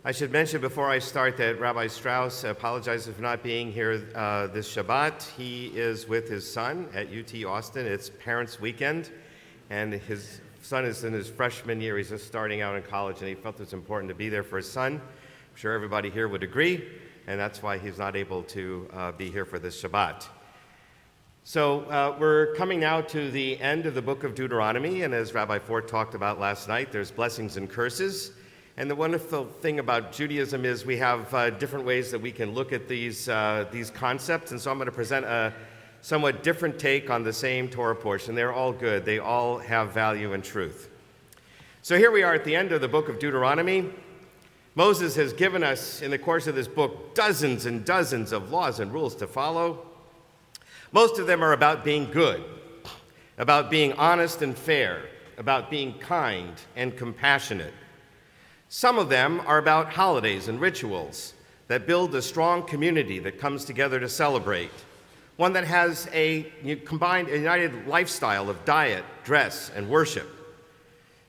I should mention before I start that Rabbi Strauss apologizes for not being here this Shabbat. He is with his son at UT Austin. It's Parents' Weekend, and his son is in his freshman year. He's just starting out in college, and he felt it was important to be there for his son. I'm sure everybody here would agree, and that's why he's not able to be here for this Shabbat. So we're coming now to the end of the book of Deuteronomy, and as Rabbi Ford talked about last night, there's blessings and curses. And the wonderful thing about Judaism is we have different ways that we can look at these concepts, and so I'm going to present a somewhat different take on the same Torah portion. They're all good. They all have value and truth. So here we are at the end of the book of Deuteronomy. Moses has given us, in the course of this book, dozens and dozens of laws and rules to follow. Most of them are about being good, about being honest and fair, about being kind and compassionate. Some of them are about holidays and rituals that build a strong community that comes together to celebrate, one that has a combined, united lifestyle of diet, dress, and worship.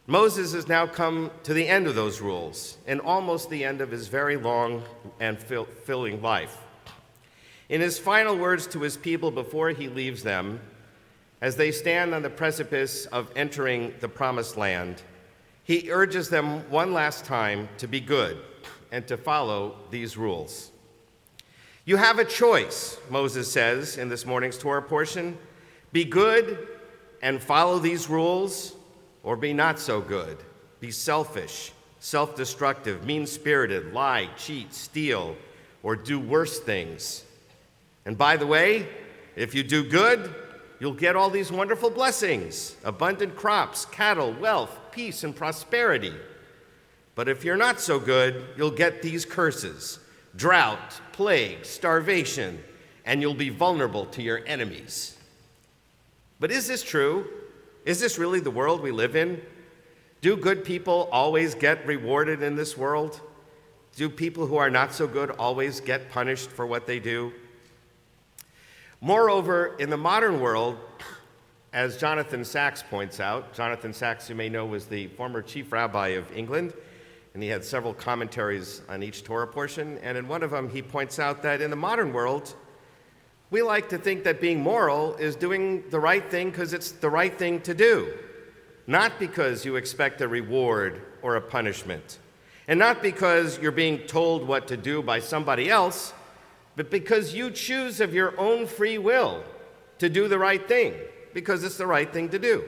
Moses has now come to the end of those rules and almost the end of his very long and fulfilling life. In his final words to his people before he leaves them, as they stand on the precipice of entering the promised land, he urges them one last time to be good and to follow these rules. You have a choice, Moses says in this morning's Torah portion. Be good and follow these rules, or be not so good. Be selfish, self-destructive, mean-spirited, lie, cheat, steal, or do worse things. And by the way, if you do good, you'll get all these wonderful blessings, abundant crops, cattle, wealth, peace, and prosperity. But if you're not so good, you'll get these curses: drought, plague, starvation, and you'll be vulnerable to your enemies. But is this true? Is this really the world we live in? Do good people always get rewarded in this world? Do people who are not so good always get punished for what they do? Moreover, in the modern world, as Jonathan Sacks points out, Jonathan Sacks, you may know, was the former chief rabbi of England, and he had several commentaries on each Torah portion, and in one of them he points out that in the modern world, we like to think that being moral is doing the right thing because it's the right thing to do, not because you expect a reward or a punishment, and not because you're being told what to do by somebody else, but because you choose of your own free will to do the right thing, because it's the right thing to do.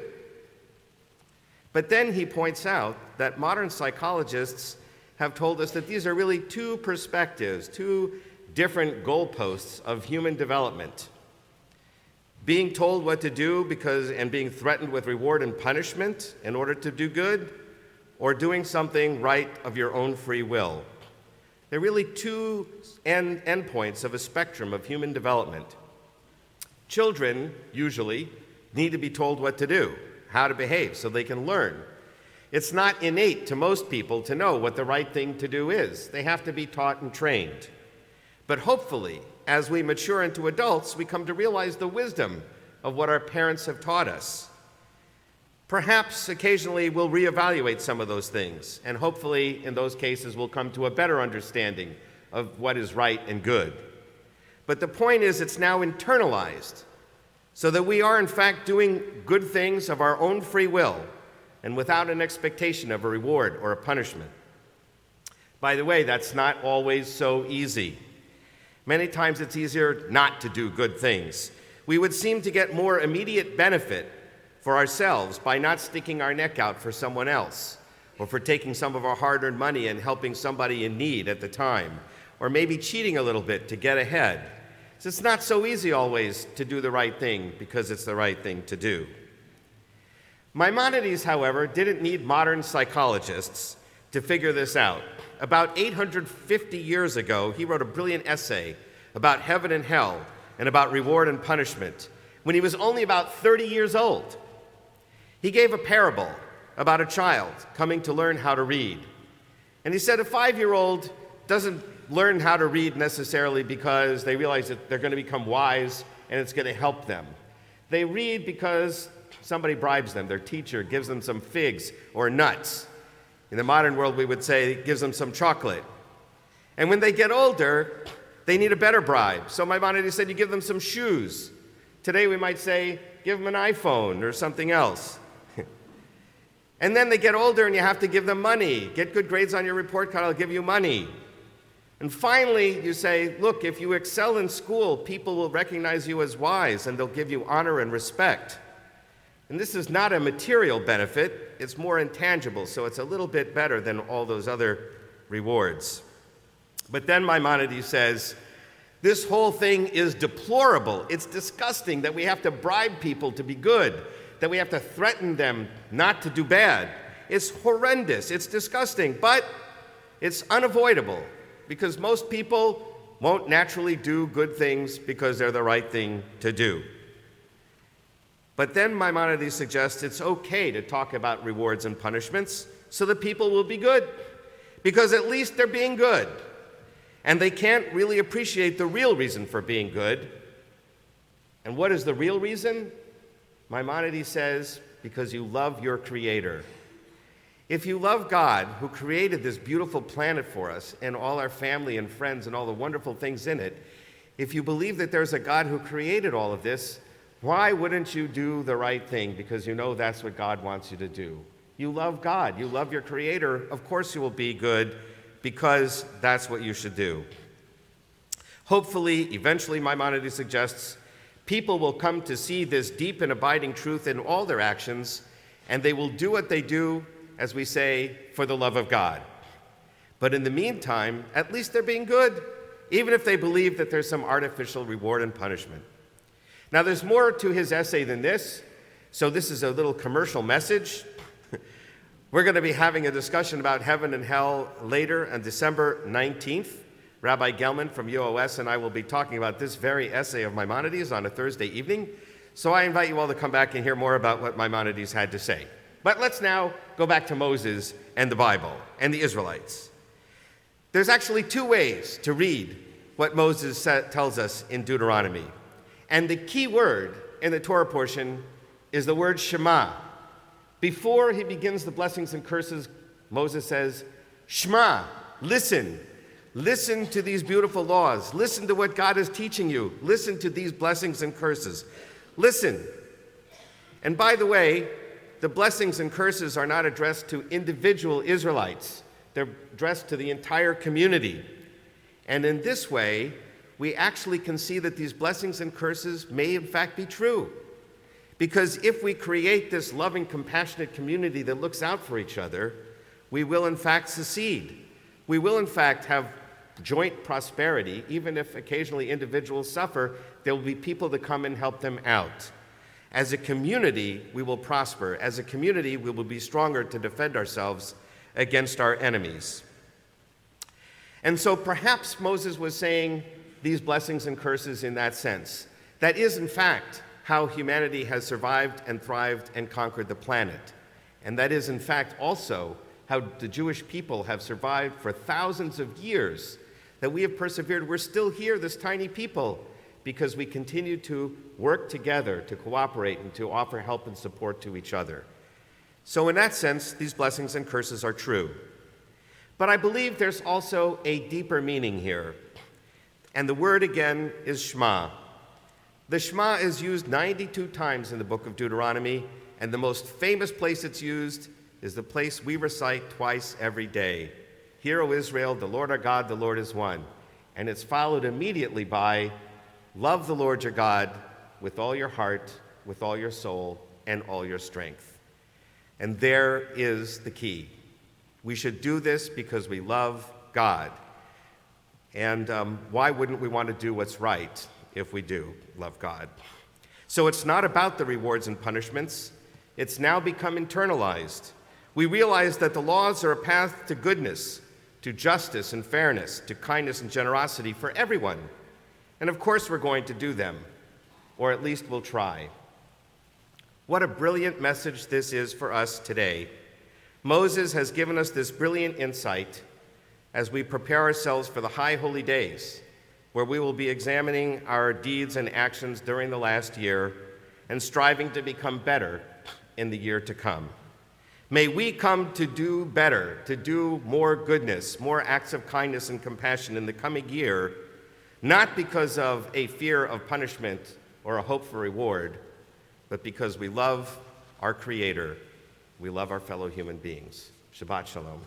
But then he points out that modern psychologists have told us that these are really two perspectives, two different goalposts of human development. Being told what to do and being threatened with reward and punishment in order to do good, or doing something right of your own free will. They're really two endpoints of a spectrum of human development. Children, usually, need to be told what to do, how to behave, so they can learn. It's not innate to most people to know what the right thing to do is. They have to be taught and trained. But hopefully, as we mature into adults, we come to realize the wisdom of what our parents have taught us. Perhaps occasionally we'll reevaluate some of those things, and hopefully in those cases we'll come to a better understanding of what is right and good. But the point is, it's now internalized, so that we are in fact doing good things of our own free will and without an expectation of a reward or a punishment. By the way, that's not always so easy. Many times it's easier not to do good things. We would seem to get more immediate benefit for ourselves by not sticking our neck out for someone else, or for taking some of our hard-earned money and helping somebody in need at the time, or maybe cheating a little bit to get ahead. So it's not so easy always to do the right thing because it's the right thing to do. Maimonides, however, didn't need modern psychologists to figure this out. About 850 years ago, he wrote a brilliant essay about heaven and hell and about reward and punishment when he was only about 30 years old. He gave a parable about a child coming to learn how to read. And he said a 5-year-old doesn't learn how to read necessarily because they realize that they're going to become wise and it's going to help them. They read because somebody bribes them. Their teacher gives them some figs or nuts. In the modern world, we would say it gives them some chocolate And when they get older, they need a better bribe. So Maimonides said you give them some shoes. Today we might say, give them an iPhone or something else. And then they get older and you have to give them money. Get good grades on your report card, I'll give you money. And finally, you say, look, if you excel in school, people will recognize you as wise and they'll give you honor and respect. And this is not a material benefit, it's more intangible, so it's a little bit better than all those other rewards. But then Maimonides says, this whole thing is deplorable. It's disgusting that we have to bribe people to be good, that we have to threaten them not to do bad. It's horrendous, it's disgusting, but it's unavoidable because most people won't naturally do good things because they're the right thing to do. But then Maimonides suggests it's okay to talk about rewards and punishments so that people will be good, because at least they're being good. And they can't really appreciate the real reason for being good. And what is the real reason? Maimonides says, because you love your Creator. If you love God, who created this beautiful planet for us and all our family and friends and all the wonderful things in it, if you believe that there's a God who created all of this, why wouldn't you do the right thing? Because you know that's what God wants you to do. You love God. You love your Creator. Of course you will be good because that's what you should do. Hopefully, eventually, Maimonides suggests, people will come to see this deep and abiding truth in all their actions, and they will do what they do, as we say, for the love of God. But in the meantime, at least they're being good, even if they believe that there's some artificial reward and punishment. Now, there's more to his essay than this, so this is a little commercial message. We're going to be having a discussion about heaven and hell later on December 19th. Rabbi Gelman from UOS and I will be talking about this very essay of Maimonides on a Thursday evening, so I invite you all to come back and hear more about what Maimonides had to say. But let's now go back to Moses and the Bible and the Israelites. There's actually two ways to read what Moses tells us in Deuteronomy. And the key word in the Torah portion is the word Shema. Before he begins the blessings and curses, Moses says, Shema, listen. Listen to these beautiful laws. Listen to what God is teaching you. Listen to these blessings and curses. Listen. And by the way, the blessings and curses are not addressed to individual Israelites. They're addressed to the entire community. And in this way, we actually can see that these blessings and curses may in fact be true. Because if we create this loving, compassionate community that looks out for each other, we will in fact succeed. We will in fact have joint prosperity. Even if occasionally individuals suffer, there will be people to come and help them out. As a community, we will prosper. As a community, we will be stronger to defend ourselves against our enemies. And so perhaps Moses was saying these blessings and curses in that sense. That is, in fact, how humanity has survived and thrived and conquered the planet. And that is, in fact, also how the Jewish people have survived for thousands of years, that we have persevered. We're still here, this tiny people, because we continue to work together, to cooperate, and to offer help and support to each other. So in that sense, these blessings and curses are true. But I believe there's also a deeper meaning here. And the word again is Shema. The Shema is used 92 times in the book of Deuteronomy, and the most famous place it's used is the place we recite twice every day. Hear, O Israel, the Lord our God, the Lord is one. And it's followed immediately by, love the Lord your God with all your heart, with all your soul, and all your strength. And there is the key. We should do this because we love God. And why wouldn't we want to do what's right if we do love God? So it's not about the rewards and punishments. It's now become internalized. We realize that the laws are a path to goodness, to justice and fairness, to kindness and generosity for everyone. And of course we're going to do them, or at least we'll try. What a brilliant message this is for us today. Moses has given us this brilliant insight as we prepare ourselves for the high holy days, where we will be examining our deeds and actions during the last year and striving to become better in the year to come. May we come to do better, to do more goodness, more acts of kindness and compassion in the coming year, not because of a fear of punishment or a hope for reward, but because we love our Creator, we love our fellow human beings. Shabbat Shalom.